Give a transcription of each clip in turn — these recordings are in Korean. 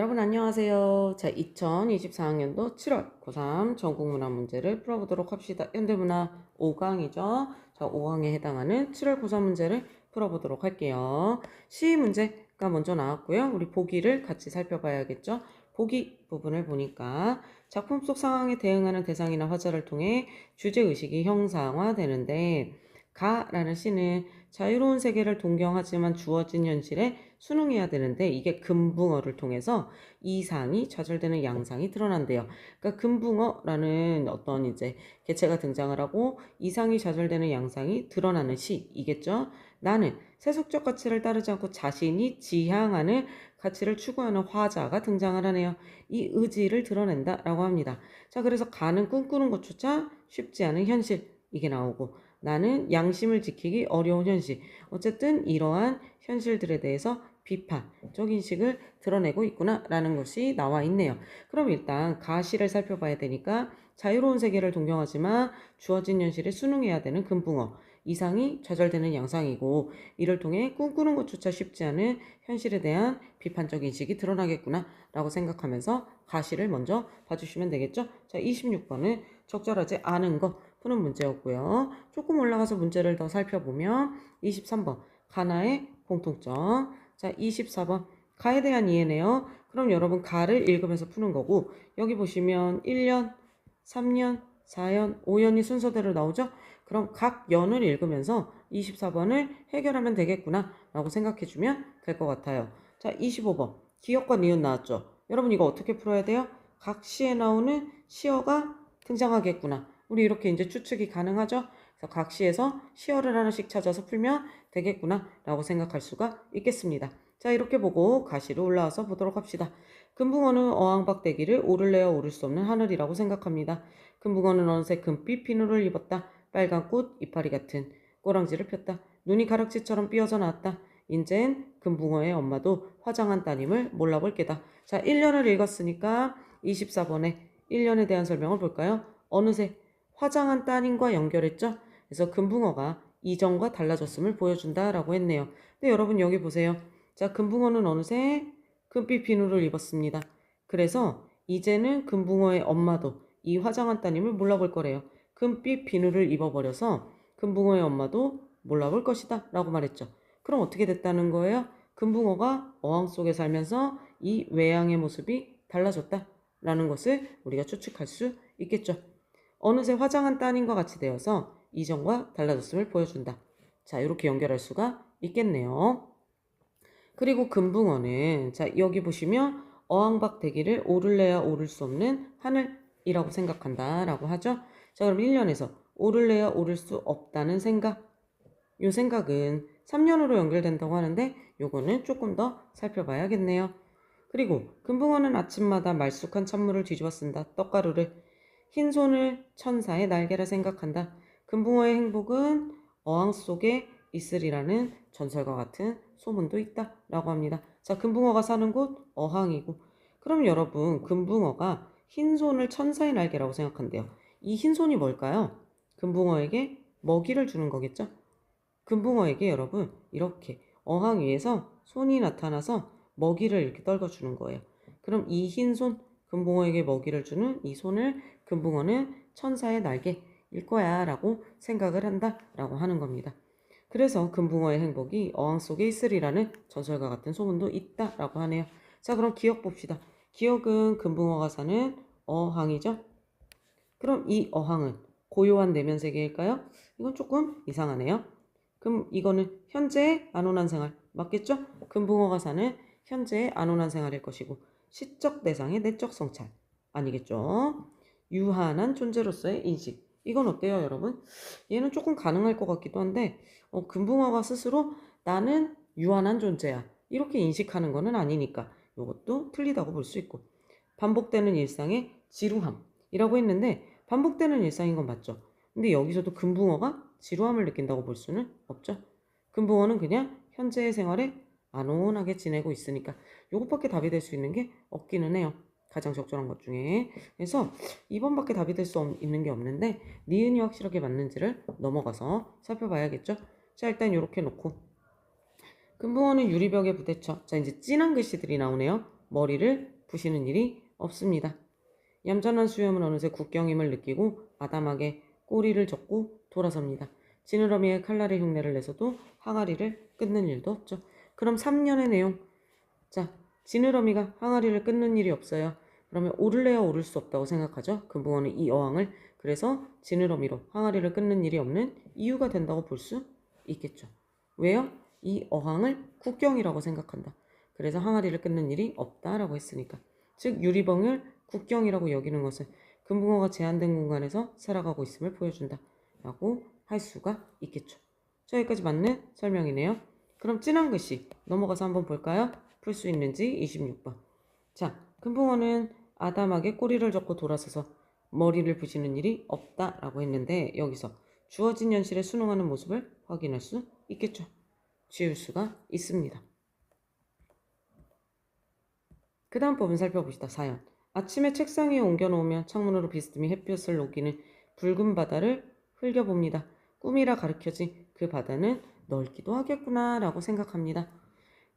여러분 안녕하세요. 자, 2024학년도 7월 고3 전국문화 문제를 풀어보도록 합시다. 현대문화 5강이죠. 자, 5강에 해당하는 7월 고3 문제를 풀어보도록 할게요. 시 문제가 먼저 나왔고요. 우리 보기를 같이 살펴봐야겠죠. 보기 부분을 보니까 작품 속 상황에 대응하는 대상이나 화자를 통해 주제의식이 형상화되는데 가라는 시는 자유로운 세계를 동경하지만 주어진 현실에 순응해야 되는데 이게 금붕어를 통해서 이상이 좌절되는 양상이 드러난대요. 그러니까 금붕어라는 어떤 이제 개체가 등장을 하고 이상이 좌절되는 양상이 드러나는 시이겠죠. 나는 세속적 가치를 따르지 않고 자신이 지향하는 가치를 추구하는 화자가 등장을 하네요. 이 의지를 드러낸다라고 합니다. 자, 그래서 가는 꿈꾸는 것조차 쉽지 않은 현실 이게 나오고 나는 양심을 지키기 어려운 현실. 어쨌든 이러한 현실들에 대해서 비판적 인식을 드러내고 있구나라는 것이 나와 있네요. 그럼 일단 가시를 살펴봐야 되니까 자유로운 세계를 동경하지만 주어진 현실에 순응해야 되는 금붕어. 이상이 좌절되는 양상이고 이를 통해 꿈꾸는 것조차 쉽지 않은 현실에 대한 비판적 인식이 드러나겠구나라고 생각하면서 가시를 먼저 봐주시면 되겠죠. 자, 26번은 적절하지 않은 거 푸는 문제였고요. 조금 올라가서 문제를 더 살펴보면 23번 가나의 공통점. 자, 24번 가에 대한 이해네요. 그럼 여러분 가를 읽으면서 푸는 거고 여기 보시면 1년, 3년, 4연, 5연이 순서대로 나오죠? 그럼 각 연을 읽으면서 24번을 해결하면 되겠구나 라고 생각해주면 될 것 같아요. 자, 25번 기역과 니은 나왔죠? 여러분 이거 어떻게 풀어야 돼요? 각 시에 나오는 시어가 등장하겠구나. 우리 이렇게 이제 추측이 가능하죠? 그래서 각 시에서 시어를 하나씩 찾아서 풀면 되겠구나 라고 생각할 수가 있겠습니다. 자, 이렇게 보고 가시로 올라와서 보도록 합시다. 금붕어는 어항박대기를 오를래야 오를 수 없는 하늘이라고 생각합니다. 금붕어는 어느새 금빛 비누를 입었다. 빨간 꽃 이파리 같은 꼬랑지를 폈다. 눈이 가락지처럼 삐어져 나왔다. 인젠 금붕어의 엄마도 화장한 따님을 몰라볼 게다. 자, 1년을 읽었으니까 24번에 1년에 대한 설명을 볼까요? 어느새 화장한 따님과 연결했죠? 그래서 금붕어가 이전과 달라졌음을 보여준다라고 했네요. 근데 여러분 여기 보세요. 자, 금붕어는 어느새 금빛 비누를 입었습니다. 그래서 이제는 금붕어의 엄마도 이 화장한 따님을 몰라볼 거래요. 금빛 비누를 입어버려서 금붕어의 엄마도 몰라볼 것이다 라고 말했죠. 그럼 어떻게 됐다는 거예요? 금붕어가 어항 속에 살면서 이 외양의 모습이 달라졌다 라는 것을 우리가 추측할 수 있겠죠. 어느새 화장한 따님과 같이 되어서 이전과 달라졌음을 보여준다. 자, 이렇게 연결할 수가 있겠네요. 그리고 금붕어는 자, 여기 보시면 어항박대기를 오를래야 오를 수 없는 하늘이라고 생각한다 라고 하죠. 자, 그럼 1년에서 오를래야 오를 수 없다는 생각, 이 생각은 3년으로 연결된다고 하는데 요거는 조금 더 살펴봐야겠네요. 그리고 금붕어는 아침마다 말쑥한 찬물을 뒤집어 쓴다. 떡가루를. 흰손을 천사의 날개라 생각한다. 금붕어의 행복은 어항 속에 있으리라는 전설과 같은 소문도 있다 라고 합니다. 자, 금붕어가 사는 곳 어항이고 그럼 여러분 금붕어가 흰손을 천사의 날개라고 생각한대요. 이 흰손이 뭘까요? 금붕어에게 먹이를 주는 거겠죠? 금붕어에게 여러분 이렇게 어항 위에서 손이 나타나서 먹이를 이렇게 떨궈주는 거예요. 그럼 이 흰손 금붕어에게 먹이를 주는 이 손을 금붕어는 천사의 날개일 거야 라고 생각을 한다 라고 하는 겁니다. 그래서 금붕어의 행복이 어항 속에 있으리라는 전설과 같은 소문도 있다 라고 하네요. 자, 그럼 기억 봅시다. 기억은 금붕어가 사는 어항이죠. 그럼 이 어항은 고요한 내면 세계일까요? 이건 조금 이상하네요. 그럼 이거는 현재의 안온한 생활 맞겠죠? 금붕어가 사는 현재의 안온한 생활일 것이고 시적 대상의 내적 성찰 아니겠죠? 유한한 존재로서의 인식 이건 어때요 여러분? 얘는 조금 가능할 것 같기도 한데 금붕어가 스스로 나는 유한한 존재야 이렇게 인식하는 거는 아니니까 이것도 틀리다고 볼 수 있고 반복되는 일상의 지루함이라고 했는데 반복되는 일상인 건 맞죠? 근데 여기서도 금붕어가 지루함을 느낀다고 볼 수는 없죠. 금붕어는 그냥 현재의 생활에 안온하게 지내고 있으니까 이것밖에 답이 될 수 있는 게 없기는 해요. 가장 적절한 것 중에. 그래서 2번밖에 답이 될 수 있는 게 없는데 니은이 확실하게 맞는지를 넘어가서 살펴봐야겠죠. 자, 일단 이렇게 놓고 금붕어는 유리벽에 부딪혀. 자, 이제 진한 글씨들이 나오네요. 머리를 부시는 일이 없습니다. 얌전한 수염은 어느새 국경임을 느끼고 아담하게 꼬리를 젓고 돌아섭니다. 지느러미에 칼날의 흉내를 내서도 항아리를 끊는 일도 없죠. 그럼 3년의 내용. 자, 지느러미가 항아리를 끊는 일이 없어요. 그러면 오를래야 오를 수 없다고 생각하죠. 금붕어는 이 어항을. 그래서 지느러미로 항아리를 끊는 일이 없는 이유가 된다고 볼 수 있겠죠. 왜요? 이 어항을 국경이라고 생각한다. 그래서 항아리를 끊는 일이 없다라고 했으니까. 즉 유리병을 국경이라고 여기는 것은 금붕어가 제한된 공간에서 살아가고 있음을 보여준다 라고 할 수가 있겠죠. 자, 여기까지 맞는 설명이네요. 그럼 진한 글씨 넘어가서 한번 볼까요? 풀 수 있는지 26번. 자, 금붕어는 아담하게 꼬리를 젓고 돌아서서 머리를 부시는 일이 없다라고 했는데 여기서 주어진 현실에 순응하는 모습을 확인할 수 있겠죠. 지울 수가 있습니다. 그 다음 부분 살펴봅시다. 사연. 아침에 책상 위에 옮겨놓으면 창문으로 비스듬히 햇볕을 녹이는 붉은 바다를 흘겨봅니다. 꿈이라 가르쳐진 그 바다는 넓기도 하겠구나 라고 생각합니다.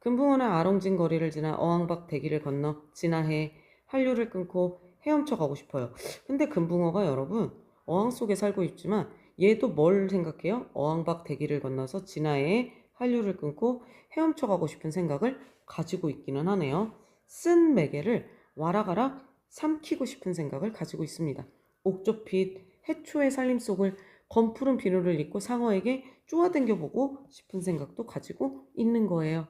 금붕어는 아롱진 거리를 지나 어항밖 대기를 건너 진화해에 한류를 끊고 헤엄쳐 가고 싶어요. 근데 금붕어가 여러분 어항 속에 살고 있지만 얘도 뭘 생각해요? 어항밖 대기를 건너서 진화해에 한류를 끊고 헤엄쳐 가고 싶은 생각을 가지고 있기는 하네요. 쓴 매개를 와락와락 삼키고 싶은 생각을 가지고 있습니다. 옥조빛 해초의 살림 속을 검푸른 비누를 입고 상어에게 쪼아당겨보고 싶은 생각도 가지고 있는 거예요.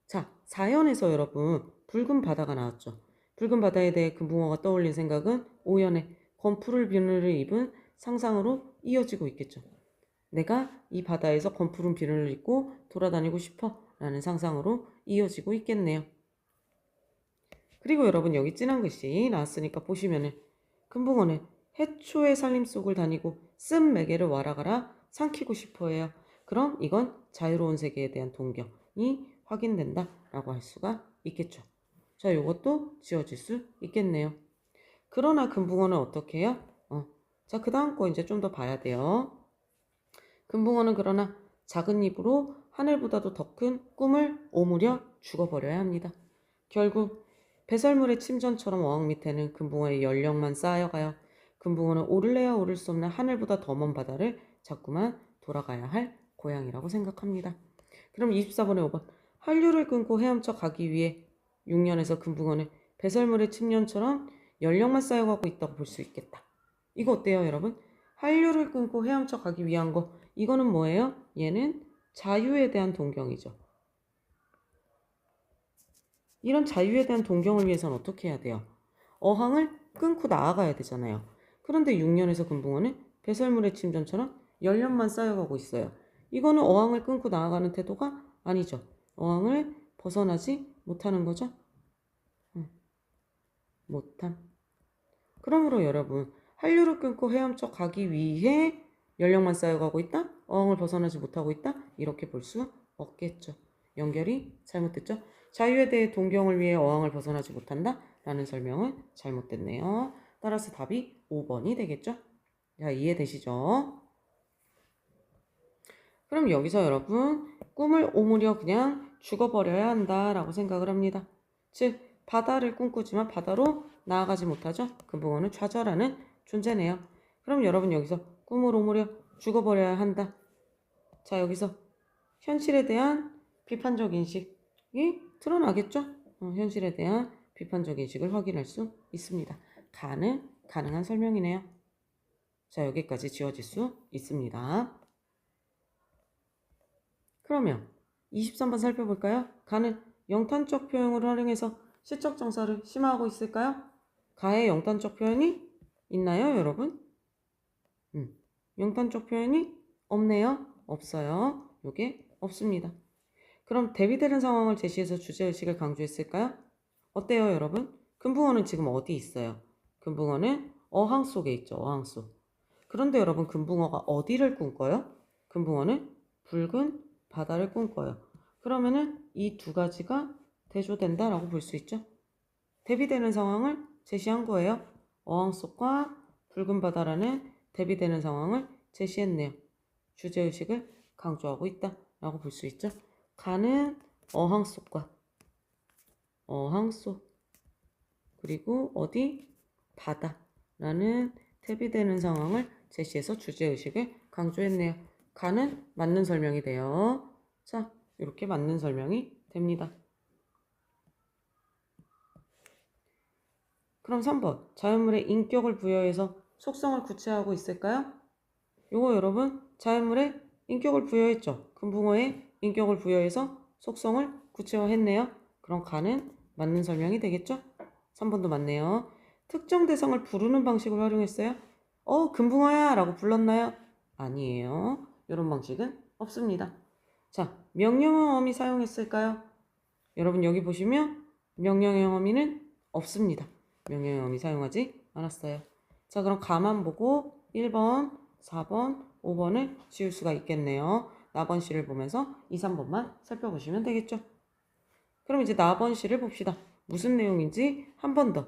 자, 사연에서 여러분 붉은 바다가 나왔죠. 붉은 바다에 대해 금붕어가 떠올린 생각은 오연의 검푸른 비누를 입은 상상으로 이어지고 있겠죠. 내가 이 바다에서 검푸른 비누를 입고 돌아다니고 싶어 라는 상상으로 이어지고 있겠네요. 그리고 여러분 여기 진한 글씨 나왔으니까 보시면은 금붕어는 해초의 살림 속을 다니고 쓴 매개를 와라가라 삼키고 싶어 해요. 그럼 이건 자유로운 세계에 대한 동경이 확인된다 라고 할 수가 있겠죠. 자, 이것도 지워질 수 있겠네요. 그러나 금붕어는 어떻게 해요? 자, 그 다음 거 이제 좀 더 봐야 돼요. 금붕어는 그러나 작은 입으로 하늘보다도 더 큰 꿈을 오므려 죽어버려야 합니다. 결국 배설물의 침전처럼 어항 밑에는 금붕어의 연령만 쌓여가요. 금붕어는 오를래야 오를 수 없는 하늘보다 더 먼 바다를 자꾸만 돌아가야 할 고향이라고 생각합니다. 그럼 24번에 5번. 한류를 끊고 헤엄쳐 가기 위해 6년에서 금붕어는 배설물의 침전처럼 연령만 쌓여가고 있다고 볼 수 있겠다. 이거 어때요, 여러분? 한류를 끊고 헤엄쳐 가기 위한 거. 이거는 뭐예요? 얘는 자유에 대한 동경이죠. 이런 자유에 대한 동경을 위해서는 어떻게 해야 돼요? 어항을 끊고 나아가야 되잖아요. 그런데 6년에서 금붕어는 배설물의 침전처럼 연령만 쌓여가고 있어요. 이거는 어항을 끊고 나아가는 태도가 아니죠. 어항을 벗어나지 못하는 거죠. 못함. 그러므로 여러분 한류를 끊고 헤엄쳐 가기 위해 연령만 쌓여가고 있다? 어항을 벗어나지 못하고 있다? 이렇게 볼 수 없겠죠. 연결이 잘못됐죠? 자유에 대해 동경을 위해 어항을 벗어나지 못한다? 라는 설명은 잘못됐네요. 따라서 답이 5번이 되겠죠? 자, 이해되시죠? 그럼 여기서 여러분 꿈을 오므려 그냥 죽어버려야 한다라고 생각을 합니다. 즉 바다를 꿈꾸지만 바다로 나아가지 못하죠. 금붕어는 좌절하는 존재네요. 그럼 여러분 여기서 꿈을 오므려 죽어버려야 한다. 자, 여기서 현실에 대한 비판적 인식이 드러나겠죠. 현실에 대한 비판적 인식을 확인할 수 있습니다. 가능한 설명이네요. 자, 여기까지 지워질 수 있습니다. 그러면 23번 살펴볼까요? 가는 영탄적 표현을 활용해서 시적 정사를 심화하고 있을까요? 가의 영탄적 표현이 있나요, 여러분? 영탄적 표현이 없네요. 없어요. 요게 없습니다. 그럼 대비되는 상황을 제시해서 주제의식을 강조했을까요? 어때요, 여러분? 금붕어는 지금 어디 있어요? 금붕어는 어항 속에 있죠. 어항 속. 그런데 여러분 금붕어가 어디를 꿈꿔요? 금붕어는 붉은 바다를 꿈꿔요. 그러면은 이 두 가지가 대조된다라고 볼 수 있죠. 대비되는 상황을 제시한 거예요. 어항 속과 붉은 바다라는 대비되는 상황을 제시했네요. 주제의식을 강조하고 있다라고 볼 수 있죠. 가는 어항 속과 어항 속 그리고 어디? 바다라는 대비되는 상황을 제시해서 주제의식을 강조했네요. 가는 맞는 설명이 돼요. 자, 이렇게 맞는 설명이 됩니다. 그럼 3번. 자연물에 인격을 부여해서 속성을 구체화하고 있을까요? 요거 여러분 자연물에 인격을 부여했죠. 금붕어에 인격을 부여해서 속성을 구체화했네요. 그럼 가는 맞는 설명이 되겠죠? 3번도 맞네요. 특정 대상을 부르는 방식을 활용했어요. 금붕어야 라고 불렀나요? 아니에요. 이런 방식은 없습니다. 자, 명령어 어미 사용했을까요? 여러분 여기 보시면 명령형 어미는 없습니다. 명령형 어미 사용하지 않았어요. 자, 그럼 가만 보고 1번, 4번, 5번을 지울 수가 있겠네요. 나번시를 보면서 2, 3번만 살펴보시면 되겠죠. 그럼 이제 나번시를 봅시다. 무슨 내용인지 한 번 더.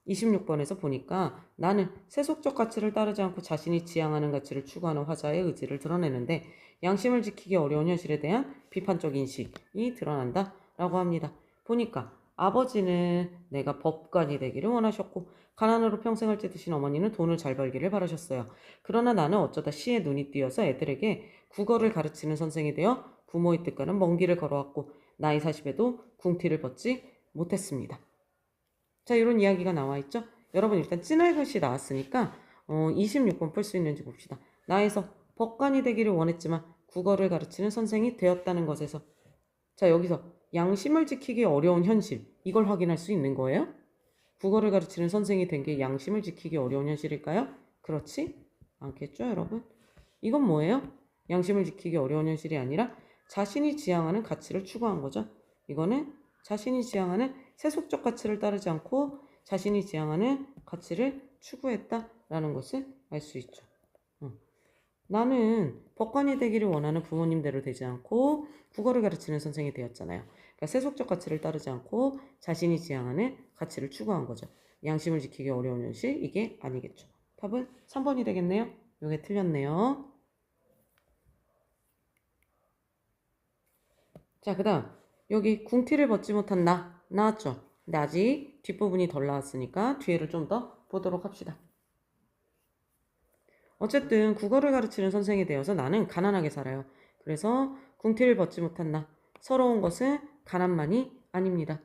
26번에서 보니까 나는 세속적 가치를 따르지 않고 자신이 지향하는 가치를 추구하는 화자의 의지를 드러내는데 양심을 지키기 어려운 현실에 대한 비판적 인식이 드러난다 라고 합니다. 보니까 아버지는 내가 법관이 되기를 원하셨고 가난으로 평생을 찌드신 어머니는 돈을 잘 벌기를 바라셨어요. 그러나 나는 어쩌다 시에 눈이 띄어서 애들에게 국어를 가르치는 선생이 되어 부모의 뜻과는 먼 길을 걸어왔고 나이 40에도 궁티를 벗지 못했습니다. 자, 이런 이야기가 나와 있죠. 여러분 일단 찐알글씨 나왔으니까 26번 풀 수 있는지 봅시다. 나에서 법관이 되기를 원했지만 국어를 가르치는 선생이 되었다는 것에서 자, 여기서 양심을 지키기 어려운 현실 이걸 확인할 수 있는 거예요? 국어를 가르치는 선생이 된 게 양심을 지키기 어려운 현실일까요? 그렇지 않겠죠, 여러분? 이건 뭐예요? 양심을 지키기 어려운 현실이 아니라 자신이 지향하는 가치를 추구한 거죠. 이거는 자신이 지향하는 세속적 가치를 따르지 않고 자신이 지향하는 가치를 추구했다라는 것을 알 수 있죠. 나는 법관이 되기를 원하는 부모님대로 되지 않고 국어를 가르치는 선생이 되었잖아요. 그러니까 세속적 가치를 따르지 않고 자신이 지향하는 가치를 추구한 거죠. 양심을 지키기 어려운 현실 이게 아니겠죠. 답은 3번이 되겠네요. 이게 틀렸네요. 자, 그 다음 여기 궁티를 벗지 못한 나 나왔죠. 근데 아직 뒷부분이 덜 나왔으니까 뒤에를 좀 더 보도록 합시다. 어쨌든 국어를 가르치는 선생이 되어서 나는 가난하게 살아요. 그래서 궁티를 벗지 못한 나. 서러운 것은 가난만이 아닙니다.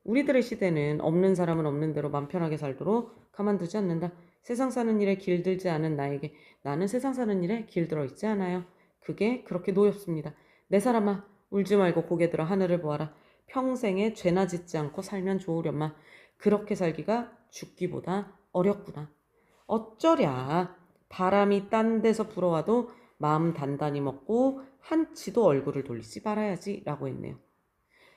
우리들의 시대는 없는 사람은 없는 대로 맘 편하게 살도록 가만두지 않는다. 세상 사는 일에 길들지 않은 나에게 나는 세상 사는 일에 길들어 있지 않아요. 그게 그렇게 노엽습니다. 내 사람아 울지 말고 고개 들어 하늘을 보아라. 평생에 죄나 짓지 않고 살면 좋으련마. 그렇게 살기가 죽기보다 어렵구나. 어쩌랴. 바람이 딴 데서 불어와도 마음 단단히 먹고 한치도 얼굴을 돌리지 말아야지 라고 했네요.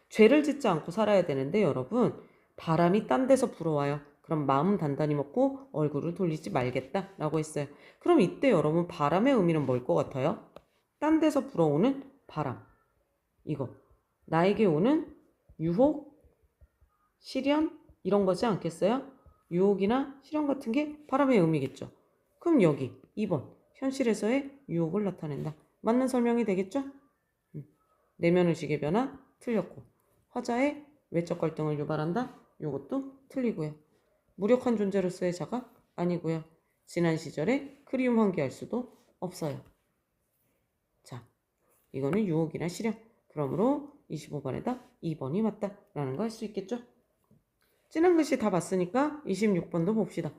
죄를 짓지 않고 살아야 되는데 여러분 바람이 딴 데서 불어와요. 그럼 마음 단단히 먹고 얼굴을 돌리지 말겠다 라고 했어요. 그럼 이때 여러분 바람의 의미는 뭘 것 같아요? 딴 데서 불어오는 바람 이거 나에게 오는 유혹, 시련 이런 거지 않겠어요? 유혹이나 시련 같은 게 바람의 의미겠죠. 그럼 여기 2번 현실에서의 유혹을 나타낸다. 맞는 설명이 되겠죠? 내면의식의 변화 틀렸고 화자의 외적 갈등을 유발한다. 이것도 틀리고요. 무력한 존재로서의 자각 아니고요. 지난 시절에 그리움 환기할 수도 없어요. 자, 이거는 유혹이나 시련. 그러므로 25번에다 2번이 맞다라는 거 할 수 있겠죠? 진한 글씨 다 봤으니까 26번도 봅시다.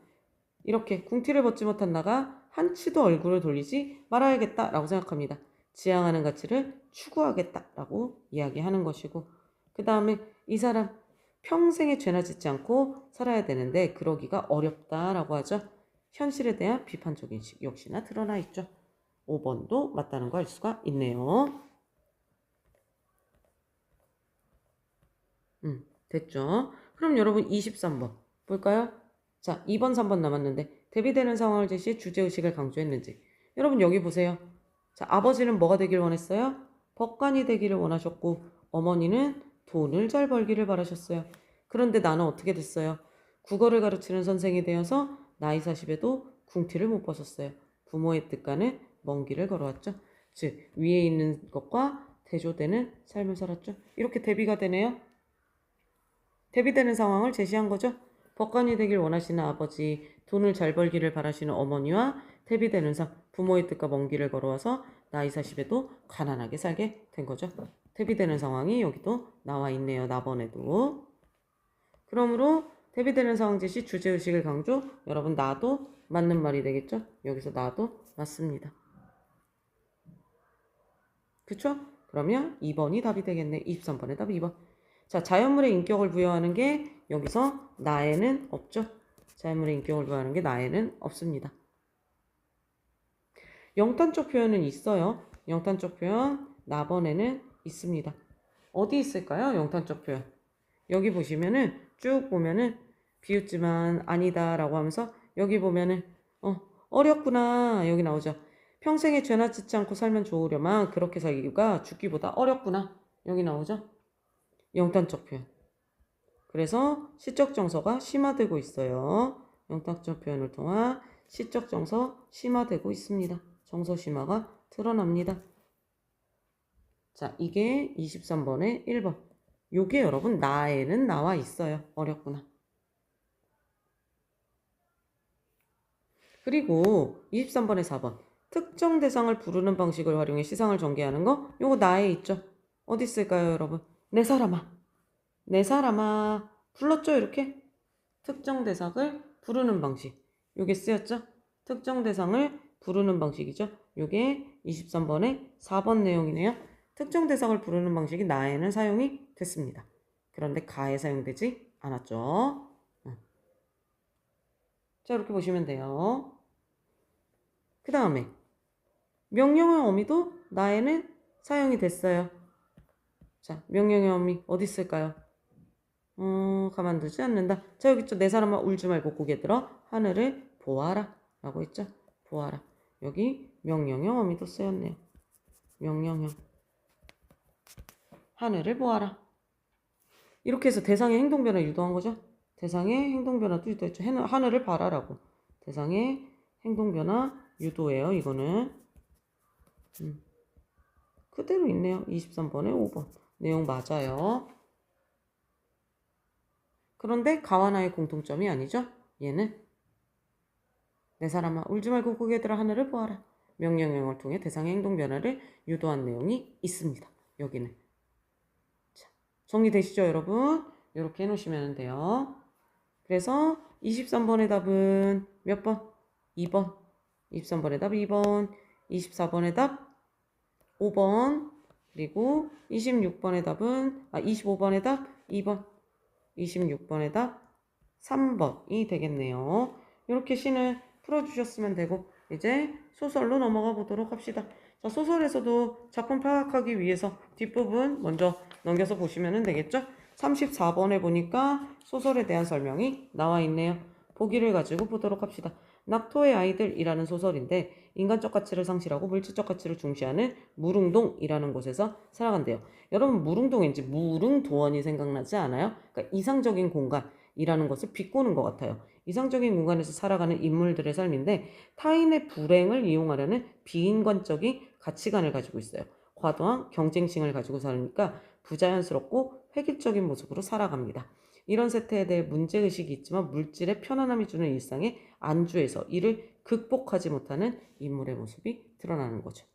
이렇게 궁티를 벗지 못한 나가 한치도 얼굴을 돌리지 말아야겠다라고 생각합니다. 지향하는 가치를 추구하겠다라고 이야기하는 것이고 그 다음에 이 사람 평생에 죄나 짓지 않고 살아야 되는데 그러기가 어렵다라고 하죠. 현실에 대한 비판적 인식 역시나 드러나 있죠. 5번도 맞다는 거 알 수가 있네요. 됐죠? 그럼 여러분 23번 볼까요? 자, 2번, 3번 남았는데 대비되는 상황을 제시해 주제의식을 강조했는지 여러분 여기 보세요. 자, 아버지는 뭐가 되길 원했어요? 법관이 되기를 원하셨고 어머니는 돈을 잘 벌기를 바라셨어요. 그런데 나는 어떻게 됐어요? 국어를 가르치는 선생이 되어서 나이 40에도 궁티를 못 벗었어요. 부모의 뜻과는 먼 길을 걸어왔죠. 즉 위에 있는 것과 대조되는 삶을 살았죠. 이렇게 대비가 되네요. 대비되는 상황을 제시한 거죠. 법관이 되길 원하시는 아버지, 돈을 잘 벌기를 바라시는 어머니와 대비되는 상, 부모의 뜻과 먼 길을 걸어와서 나이 40에도 가난하게 살게 된 거죠. 대비되는 상황이 여기도 나와 있네요. 나번에도. 그러므로 대비되는 상황 제시 주제의식을 강조. 여러분 나도 맞는 말이 되겠죠? 여기서 나도 맞습니다. 그쵸? 그러면 2번이 답이 되겠네. 23번의 답 2번. 자, 자연물의 인격을 부여하는 게 여기서 나에는 없죠. 자연물의 인격을 부여하는 게 나에는 없습니다. 영탄적 표현은 있어요. 영탄적 표현 나번에는 있습니다. 어디 있을까요? 영탄적 표현. 여기 보시면은 쭉 보면은 비웃지만 아니다 라고 하면서 여기 보면은 어렵구나 여기 나오죠. 평생에 죄나 짓지 않고 살면 좋으려만 그렇게 살기가 죽기보다 어렵구나 여기 나오죠. 영탄적 표현. 그래서 시적 정서가 심화되고 있어요. 영탄적 표현을 통한 시적 정서 심화되고 있습니다. 정서 심화가 드러납니다. 자, 이게 23번의 1번. 요게 여러분 나에는 나와 있어요. 어렵구나. 그리고 23번의 4번. 특정 대상을 부르는 방식을 활용해 시상을 전개하는 거. 요거 나에 있죠. 어디 있을까요, 여러분? 내 사람아. 내 사람아. 불렀죠, 이렇게? 특정 대상을 부르는 방식. 요게 쓰였죠? 특정 대상을 부르는 방식이죠. 요게 23번의 4번 내용이네요. 특정 대상을 부르는 방식이 나에는 사용이 됐습니다. 그런데 가에 사용되지 않았죠. 자, 이렇게 보시면 돼요. 그 다음에 명령의 어미도 나에는 사용이 됐어요. 자, 명령의 어미 어디 있을까요? 가만두지 않는다. 자, 여기 있죠. 내 사람아 울지 말고 고개 들어 하늘을 보아라 라고 했죠. 보아라. 여기 명령형 어미도 쓰였네요. 명령형 하늘을 보아라. 이렇게 해서 대상의 행동 변화 유도한 거죠. 대상의 행동 변화도 유도했죠. 하늘을 봐라라고. 대상의 행동 변화 유도예요. 이거는 그대로 있네요. 23번에 5번 내용 맞아요. 그런데 가와 나의 공통점이 아니죠. 얘는 내 사람아 울지 말고 고개 들어 하늘을 보아라. 명령형을 통해 대상의 행동 변화를 유도한 내용이 있습니다. 여기는. 자, 정리되시죠, 여러분? 이렇게 해놓으시면 돼요. 그래서 23번의 답은 몇 번? 2번. 23번의 답 2번. 24번의 답 5번. 그리고 26번의 답은 25번의 답 2번. 26번의 답 3번이 되겠네요. 이렇게 시는 풀어주셨으면 되고 이제 소설로 넘어가 보도록 합시다. 자, 소설에서도 작품 파악하기 위해서 뒷부분 먼저 넘겨서 보시면 되겠죠? 34번에 보니까 소설에 대한 설명이 나와 있네요. 보기를 가지고 보도록 합시다. 낙토의 아이들이라는 소설인데 인간적 가치를 상실하고 물질적 가치를 중시하는 무릉동이라는 곳에서 살아간대요. 여러분 무릉동 왠지 무릉도원이 생각나지 않아요? 그러니까 이상적인 공간이라는 것을 비꼬는 것 같아요. 이상적인 공간에서 살아가는 인물들의 삶인데 타인의 불행을 이용하려는 비인간적인 가치관을 가지고 있어요. 과도한 경쟁심을 가지고 살으니까 부자연스럽고 획일적인 모습으로 살아갑니다. 이런 세태에 대해 문제의식이 있지만 물질의 편안함이 주는 일상에 안주해서 이를 극복하지 못하는 인물의 모습이 드러나는 거죠.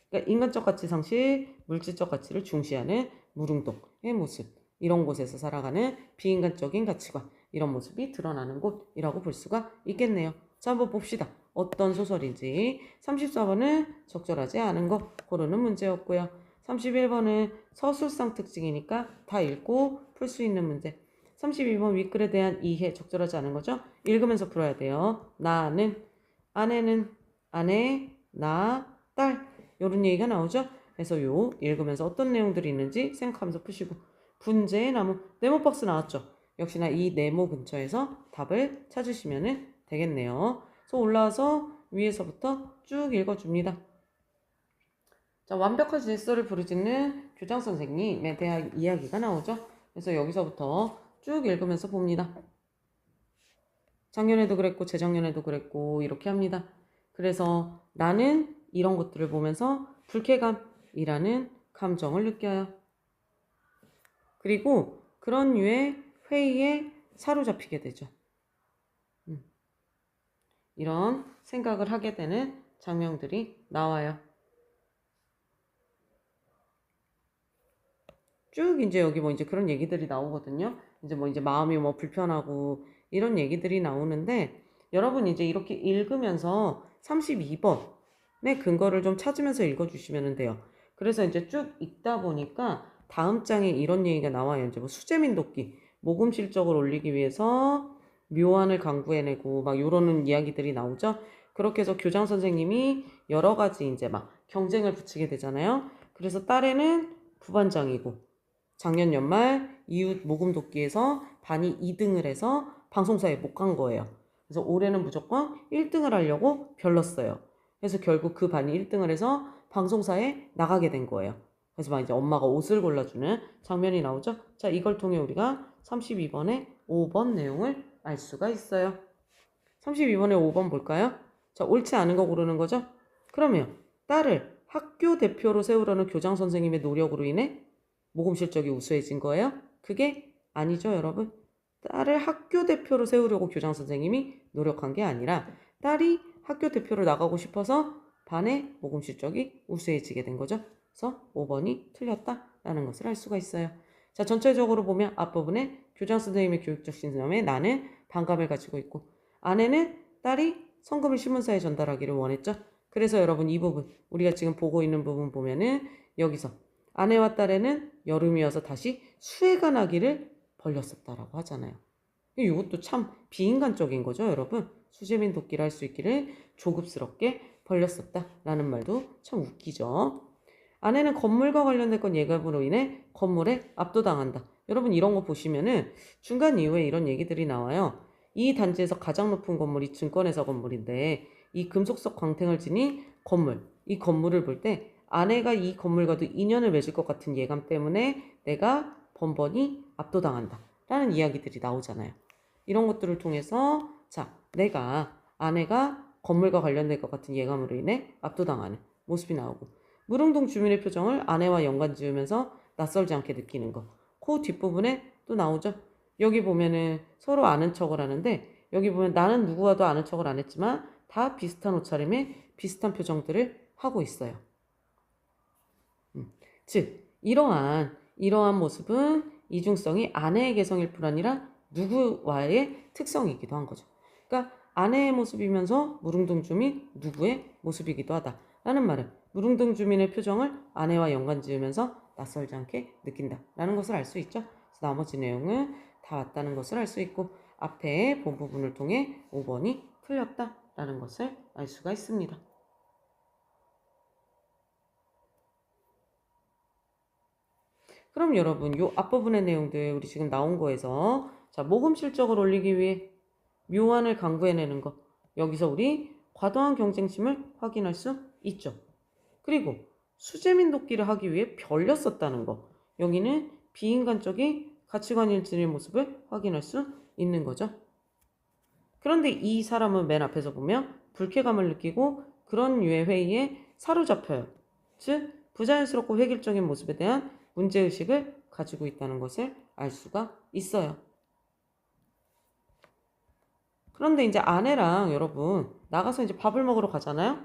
그러니까 인간적 가치 상실, 물질적 가치를 중시하는 무릉동의 모습, 이런 곳에서 살아가는 비인간적인 가치관, 이런 모습이 드러나는 곳이라고 볼 수가 있겠네요. 자, 한번 봅시다. 어떤 소설인지. 34번은 적절하지 않은 거 고르는 문제였고요. 31번은 서술상 특징이니까 다 읽고 풀 수 있는 문제. 32번 윗글에 대한 이해 적절하지 않은 거죠? 읽으면서 풀어야 돼요. 나는, 아내는, 아내, 나, 딸 이런 얘기가 나오죠? 그래서 요 읽으면서 어떤 내용들이 있는지 생각하면서 푸시고 분재의 나무, 네모 박스 나왔죠? 역시나 이 네모 근처에서 답을 찾으시면 되겠네요. 그래서 올라와서 위에서부터 쭉 읽어줍니다. 자, 완벽한 질서를 부르짖는 교장 선생님에 대한 이야기가 나오죠. 그래서 여기서부터 쭉 읽으면서 봅니다. 작년에도 그랬고 재작년에도 그랬고 이렇게 합니다. 그래서 나는 이런 것들을 보면서 불쾌감이라는 감정을 느껴요. 그리고 그런 류의 회의에 사로잡히게 되죠. 이런 생각을 하게 되는 장면들이 나와요. 쭉 이제 여기 뭐 이제 그런 얘기들이 나오거든요. 이제 뭐 이제 마음이 뭐 불편하고 이런 얘기들이 나오는데 여러분 이제 이렇게 읽으면서 32번의 근거를 좀 찾으면서 읽어주시면 돼요. 그래서 이제 쭉 읽다 보니까 다음 장에 이런 얘기가 나와요. 이제 뭐 수재민 돕기, 모금 실적을 올리기 위해서 묘안을 강구해내고 막 요러는 이야기들이 나오죠. 그렇게 해서 교장 선생님이 여러 가지 이제 막 경쟁을 붙이게 되잖아요. 그래서 딸에는 부반장이고 작년 연말 이웃 모금 돕기에서 반이 2등을 해서 방송사에 못 간 거예요. 그래서 올해는 무조건 1등을 하려고 별렀어요. 그래서 결국 그 반이 1등을 해서 방송사에 나가게 된 거예요. 그래서 막 이제 엄마가 옷을 골라주는 장면이 나오죠. 자, 이걸 통해 우리가 32번의 5번 내용을 알 수가 있어요. 32번의 5번 볼까요? 자, 옳지 않은 거 고르는 거죠? 그러면 딸을 학교 대표로 세우려는 교장 선생님의 노력으로 인해 모금 실적이 우수해진 거예요? 그게 아니죠, 여러분. 딸을 학교 대표로 세우려고 교장 선생님이 노력한 게 아니라 딸이 학교 대표로 나가고 싶어서 반의 모금 실적이 우수해지게 된 거죠. 그래서 5번이 틀렸다라는 것을 알 수가 있어요. 자, 전체적으로 보면 앞부분에 교장 선생님의 교육적 신념에 나는 반감을 가지고 있고 아내는 딸이 성금을 신문사에 전달하기를 원했죠. 그래서 여러분 이 부분 우리가 지금 보고 있는 부분 보면은 여기서 아내와 딸에는 여름이어서 다시 수해가 나기를 벌렸었다라고 하잖아요. 이것도 참 비인간적인 거죠, 여러분. 수재민 돕기를 할 수 있기를 조급스럽게 벌렸었다라는 말도 참 웃기죠. 아내는 건물과 관련된 건 예감으로 인해 건물에 압도당한다. 여러분 이런 거 보시면은 중간 이후에 이런 얘기들이 나와요. 이 단지에서 가장 높은 건물이 증권회사 건물인데 이 금속석 광택을 지닌 건물, 이 건물을 볼 때 아내가 이 건물과도 인연을 맺을 것 같은 예감 때문에 내가 번번이 압도당한다 라는 이야기들이 나오잖아요. 이런 것들을 통해서 자, 아내가 건물과 관련된 것 같은 예감으로 인해 압도당하는 모습이 나오고 무릉동 주민의 표정을 아내와 연관 지으면서 낯설지 않게 느끼는 거. 그 뒷부분에 또 나오죠. 여기 보면은 서로 아는 척을 하는데 여기 보면 나는 누구와도 아는 척을 안 했지만 다 비슷한 옷차림에 비슷한 표정들을 하고 있어요. 즉 이러한 모습은 이중성이 아내의 개성일 뿐 아니라 누구와의 특성이기도 한 거죠. 그러니까 아내의 모습이면서 무릉동 주민 누구의 모습이기도 하다라는 말은 무릉동 주민의 표정을 아내와 연관 지으면서 낯설지 않게 느낀다라는 것을 알 수 있죠. 그래서 나머지 내용은 다 맞다는 것을 알 수 있고 앞에 본 부분을 통해 5번이 틀렸다라는 것을 알 수가 있습니다. 그럼 여러분 요 앞부분의 내용들 우리 지금 나온 거에서 자 모금 실적을 올리기 위해 묘안을 강구해내는 거 여기서 우리 과도한 경쟁심을 확인할 수 있죠. 그리고 수재민 돕기를 하기 위해 별렸었다는 거 여기는 비인간적인 가치관 일진의 모습을 확인할 수 있는 거죠. 그런데 이 사람은 맨 앞에서 보면 불쾌감을 느끼고 그런 류의 회의에 사로잡혀요. 즉 부자연스럽고 획일적인 모습에 대한 문제의식을 가지고 있다는 것을 알 수가 있어요. 그런데 이제 아내랑 여러분 나가서 이제 밥을 먹으러 가잖아요.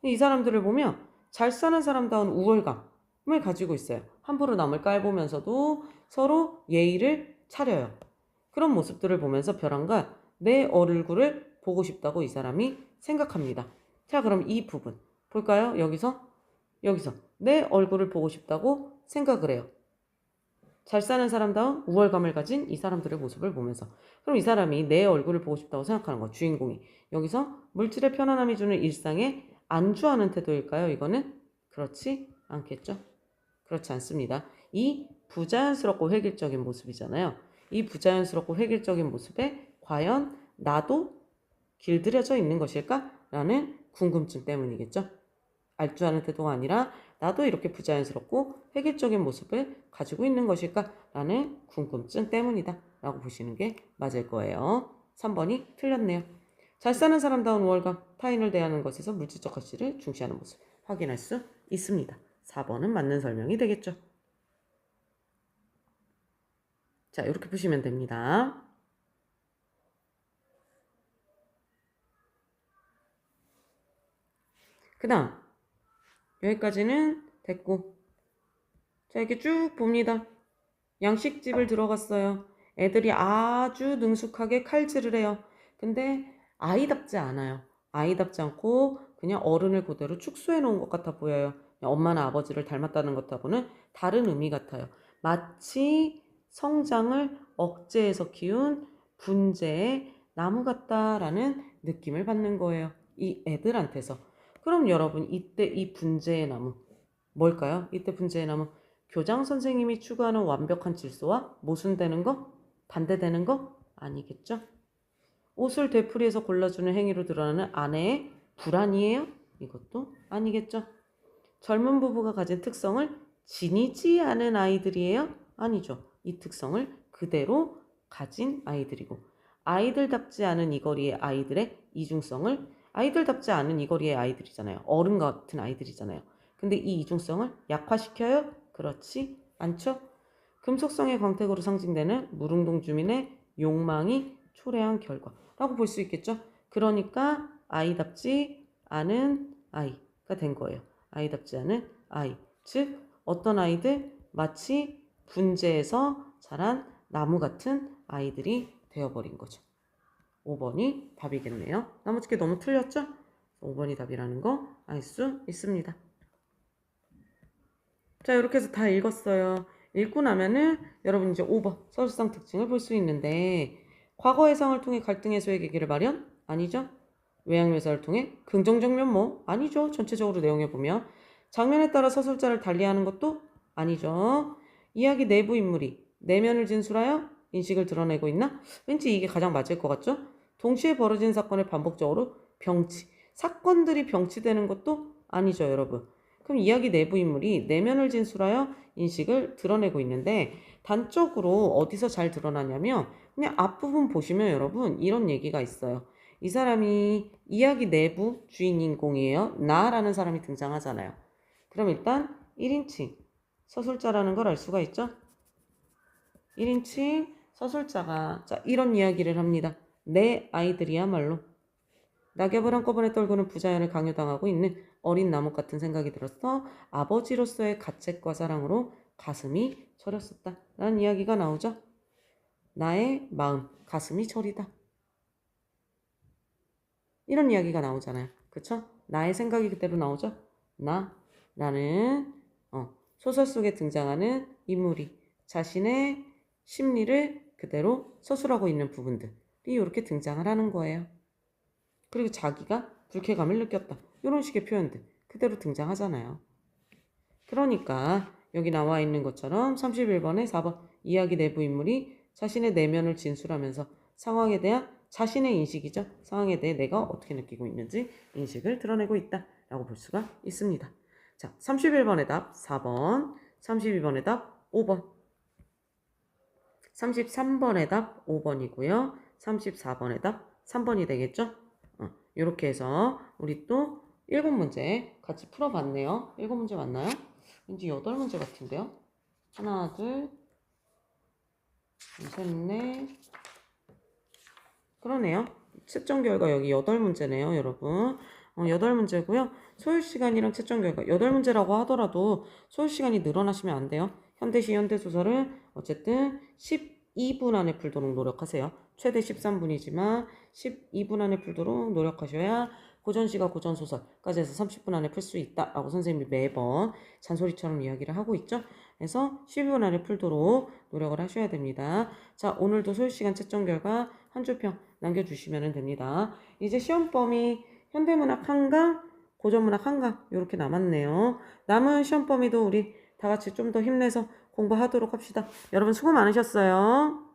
이 사람들을 보면 잘 사는 사람다운 우월감을 가지고 있어요. 함부로 남을 깔보면서도 서로 예의를 차려요. 그런 모습들을 보면서 벼랑간 내 얼굴을 보고 싶다고 이 사람이 생각합니다. 자, 그럼 이 부분 볼까요? 여기서 내 얼굴을 보고 싶다고 생각을 해요. 잘 사는 사람다운 우월감을 가진 이 사람들의 모습을 보면서 그럼 이 사람이 내 얼굴을 보고 싶다고 생각하는 거 주인공이 여기서 물질의 편안함이 주는 일상에 안주하는 태도일까요? 이거는 그렇지 않겠죠? 그렇지 않습니다. 이 부자연스럽고 획일적인 모습이잖아요. 이 부자연스럽고 획일적인 모습에 과연 나도 길들여져 있는 것일까? 라는 궁금증 때문이겠죠. 알줄 태도가 아니라 나도 이렇게 부자연스럽고 획일적인 모습을 가지고 있는 것일까? 라는 궁금증 때문이다 라고 보시는 게 맞을 거예요. 3번이 틀렸네요. 잘 사는 사람다운 우월감, 타인을 대하는 것에서 물질적 가치를 중시하는 모습 확인할 수 있습니다. 4번은 맞는 설명이 되겠죠. 자, 이렇게 푸시면 됩니다. 그 다음 여기까지는 됐고, 자, 이렇게 쭉 봅니다. 양식집을 들어갔어요. 애들이 아주 능숙하게 칼질을 해요. 근데 아이답지 않아요. 아이답지 않고 그냥 어른을 그대로 축소해 놓은 것 같아 보여요. 엄마나 아버지를 닮았다는 것하고는 다른 의미 같아요. 마치 성장을 억제해서 키운 분재의 나무 같다라는 느낌을 받는 거예요. 이 애들한테서. 그럼 여러분, 이때 이 분재의 나무 뭘까요? 이때 분재의 나무, 교장 선생님이 추구하는 완벽한 질서와 모순되는 거? 반대되는 거? 아니겠죠? 옷을 되풀이해서 골라주는 행위로 드러나는 아내의 불안이에요? 이것도 아니겠죠? 젊은 부부가 가진 특성을 지니지 않은 아이들이에요? 아니죠. 이 특성을 그대로 가진 아이들이고, 아이들답지 않은 이 거리의 아이들의 이중성을, 아이들답지 않은 이 거리의 아이들이잖아요. 어른 같은 아이들이잖아요. 근데 이 이중성을 약화시켜요? 그렇지 않죠? 금속성의 광택으로 상징되는 무릉동 주민의 욕망이 초래한 결과라고 볼 수 있겠죠? 그러니까 아이답지 않은 아이가 된 거예요. 아이답지 않은 아이. 즉 어떤 아이들? 마치 분재에서 자란 나무 같은 아이들이 되어버린 거죠. 5번이 답이겠네요. 나머지 게 너무 틀렸죠? 5번이 답이라는 거 알 수 있습니다. 자, 이렇게 해서 다 읽었어요. 읽고 나면은 여러분 이제 5번 서술상 특징을 볼 수 있는데, 과거 해상을 통해 갈등 해소의 계기를 마련? 아니죠. 외양 묘사를 통해 긍정적 면모? 아니죠. 전체적으로 내용에 보면 장면에 따라 서술자를 달리하는 것도 아니죠. 이야기 내부 인물이 내면을 진술하여 인식을 드러내고 있나? 왠지 이게 가장 맞을 것 같죠? 동시에 벌어진 사건을 반복적으로 병치, 사건들이 병치되는 것도 아니죠, 여러분. 그럼 이야기 내부 인물이 내면을 진술하여 인식을 드러내고 있는데, 단적으로 어디서 잘 드러나냐면 그냥 앞부분 보시면 여러분 이런 얘기가 있어요. 이 사람이 이야기 내부 주인공이에요. 나라는 사람이 등장하잖아요. 그럼 일단 1인칭 서술자라는 걸 알 수가 있죠. 1인칭 서술자가 자 이런 이야기를 합니다. 내 아이들이야말로 낙엽을 한꺼번에 떨구는 부자연을 강요당하고 있는 어린 나무 같은 생각이 들었어. 아버지로서의 가책과 사랑으로 가슴이 저렸었다. 라는 이야기가 나오죠. 나의 마음, 가슴이 저리다. 이런 이야기가 나오잖아요. 그쵸? 나의 생각이 그대로 나오죠. 나라는 소설 속에 등장하는 인물이 자신의 심리를 그대로 서술하고 있는 부분들이 이렇게 등장을 하는 거예요. 그리고 자기가 불쾌감을 느꼈다. 이런 식의 표현들 그대로 등장하잖아요. 그러니까 여기 나와 있는 것처럼 31번에 4번 이야기 내부 인물이 자신의 내면을 진술하면서 상황에 대한 자신의 인식이죠. 상황에 대해 내가 어떻게 느끼고 있는지 인식을 드러내고 있다라고 볼 수가 있습니다. 자, 31번의 답 4번, 32번의 답 5번, 33번의 답 5번이고요. 34번의 답 3번이 되겠죠? 이렇게 해서 우리 또 7문제 같이 풀어봤네요. 7문제 맞나요? 왠지 8문제 같은데요? 하나, 둘, 셋, 넷. 그러네요. 채점 결과 여기 8문제네요, 여러분. 8문제고요. 소요 시간이랑 채점 결과 8문제라고 하더라도 소요 시간이 늘어나시면 안 돼요. 현대시 현대소설은 어쨌든 12분 안에 풀도록 노력하세요. 최대 13분이지만 12분 안에 풀도록 노력하셔야 고전시가 고전소설까지 해서 30분 안에 풀 수 있다라고 선생님이 매번 잔소리처럼 이야기를 하고 있죠. 그래서 12분 안에 풀도록 노력을 하셔야 됩니다. 자, 오늘도 소요시간 채점 결과 한 줄평 남겨주시면 됩니다. 이제 시험 범위 현대문학 한강, 고전문학 한강 이렇게 남았네요. 남은 시험 범위도 우리 다 같이 좀 더 힘내서 공부하도록 합시다. 여러분 수고 많으셨어요.